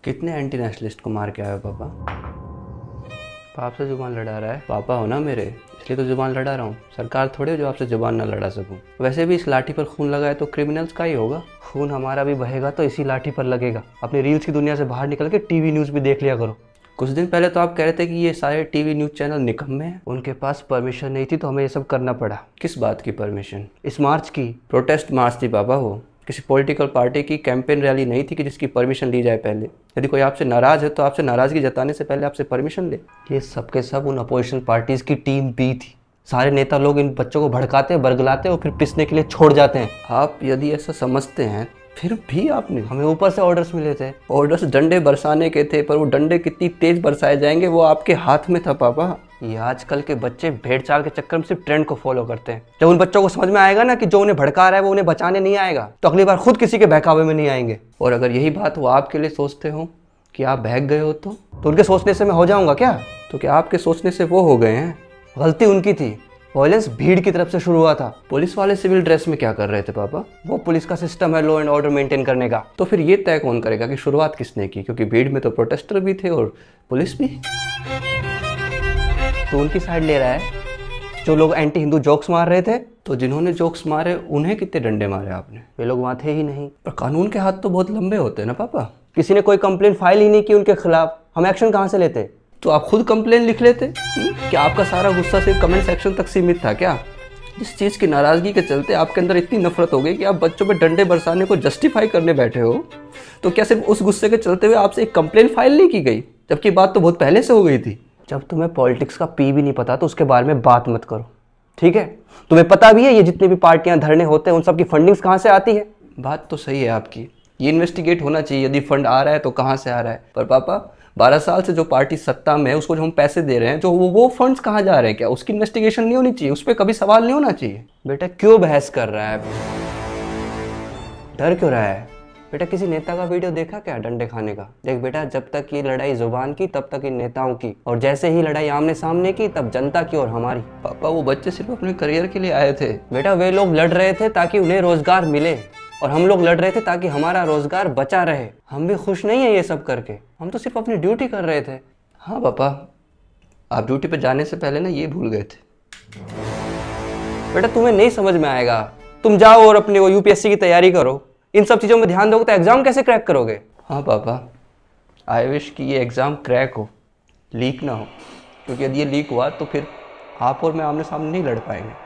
कितने anti nationalist को मार के आए हो पापा? आपसे जुबान लड़ा रहा है? पापा हो ना मेरे, इसलिए तो जुबान लड़ा रहा हूँ। सरकार थोड़ी हो जो आपसे जुबान ना लड़ा सकूँ। वैसे भी इस लाठी पर खून लगा है तो क्रिमिनल्स का ही होगा। खून हमारा भी बहेगा तो इसी लाठी पर लगेगा। अपनी रील्स की दुनिया से बाहर निकल के टीवी न्यूज़ भी देख लिया करो। कुछ दिन पहले तो आप कह रहे थे कि ये सारे टीवी न्यूज़ चैनल निकम्मे हैं, उनके पास परमिशन नहीं थी तो हमें ये सब करना पड़ा। किस बात की परमिशन? इस मार्च की। प्रोटेस्ट मार्च थी पापा, वो किसी पॉलिटिकल पार्टी की कैंपेन रैली नहीं थी कि जिसकी परमिशन ली जाए। पहले यदि कोई आपसे नाराज़ है तो आपसे नाराज़गी जताने से पहले आपसे परमिशन ले। ये सब के सब उन अपोजिशन पार्टीज़ की टीम बी थी। सारे नेता लोग इन बच्चों को भड़काते, बरगलाते और फिर पिसने के लिए छोड़ जाते हैं। आप यदि ऐसा समझते हैं फिर भी आपने, हमें ऊपर से ऑर्डर्स मिले थे। ऑर्डर्स डंडे बरसाने के थे, पर वो डंडे कितनी तेज बरसाए जाएंगे वो आपके हाथ में था पापा। ये आजकल के बच्चे भेड़ चाल के चक्कर में सिर्फ ट्रेंड को फॉलो करते हैं। जब उन बच्चों को समझ में आएगा ना कि जो उन्हें भड़का रहा है वो उन्हें बचाने नहीं आएगा, तो अगली बार खुद किसी के बहकावे में नहीं आएंगे। और अगर यही बात वो आपके लिए सोचते हो कि आप बहक गए हो तो उनके सोचने से मैं हो जाऊंगा क्या? तो क्या आपके सोचने से वो हो गए हैं? गलती उनकी थी। वायलेंस भीड़ की तरफ से शुरू हुआ था। पुलिस वाले सिविल ड्रेस में क्या कर रहे थे पापा? वो पुलिस का सिस्टम है लॉ एंड ऑर्डर मेंटेन करने का। तो फिर ये तय कौन करेगा कि शुरुआत किसने की? क्योंकि भीड़ में तो प्रोटेस्टर भी थे और पुलिस भी। तो उनकी साइड ले रहा है जो लोग एंटी हिंदू जोक्स मार रहे थे। तो जिन्होंने जोक्स मारे उन्हें कितने डंडे मारे आपने? वे लोग वहाँ थे ही नहीं। पर कानून के हाथ तो बहुत लंबे होते हैं ना पापा। किसी ने कोई कंप्लेंट फाइल ही नहीं की उनके खिलाफ, हम एक्शन कहाँ से लेते? तो आप खुद कंप्लेन लिख लेते। क्या आपका सारा गुस्सा सिर्फ कमेंट सेक्शन तक सीमित था क्या? जिस चीज़ की नाराज़गी के चलते आपके अंदर इतनी नफरत हो गई कि आप बच्चों पे डंडे बरसाने को जस्टिफाई करने बैठे हो, तो क्या सिर्फ उस गुस्से के चलते हुए आपसे एक कंप्लेन फाइल नहीं की गई? जबकि बात तो बहुत पहले से हो गई थी। जब तुम्हें पॉलिटिक्स का पी भी नहीं पता तो उसके बारे में बात मत करो, ठीक है? तुम्हें पता भी है ये जितनी भी पार्टियां धरने होते हैं उन सब की फंडिंग्स कहाँ से आती है? बात तो सही है आपकी, ये इन्वेस्टिगेट होना चाहिए यदि फंड आ रहा है तो कहाँ से आ रहा है। पर पापा 12 साल से जो पार्टी सत्ता में है उसको जो हम पैसे दे रहे हैं, जो वो फंड्स कहाँ जा रहे हैं, क्या उसकी इन्वेस्टिगेशन नहीं होनी चाहिए? उस पर कभी सवाल नहीं होना चाहिए? बेटा क्यों बहस कर रहा है? डर क्यों रहा है? बेटा किसी नेता का वीडियो देखा क्या डंडे खाने का? देख बेटा, जब तक ये लड़ाई जुबान की तब तक इन नेताओं की, और जैसे ही लड़ाई आमने सामने की तब जनता की और हमारी। पापा वो बच्चे सिर्फ अपने करियर के लिए आए थे। बेटा वे लोग लड़ रहे थे ताकि उन्हें रोजगार मिले, और हम लोग लड़ रहे थे ताकि हमारा रोजगार बचा रहे। हम भी खुश नहीं है ये सब करके, हम तो सिर्फ अपनी ड्यूटी कर रहे थे। हाँ पापा, आप ड्यूटी पे जाने से पहले ना ये भूल गए थे। बेटा तुम्हें नहीं समझ में आएगा, तुम जाओ और अपनी वो यूपीएससी की तैयारी करो। इन सब चीज़ों में ध्यान दोगे तो एग्जाम कैसे क्रैक करोगे? हाँ पापा, आई विश कि ये एग्ज़ाम क्रैक हो, लीक ना हो, क्योंकि यदि ये लीक हुआ तो फिर आप और मैं आमने सामने नहीं लड़ पाएंगे।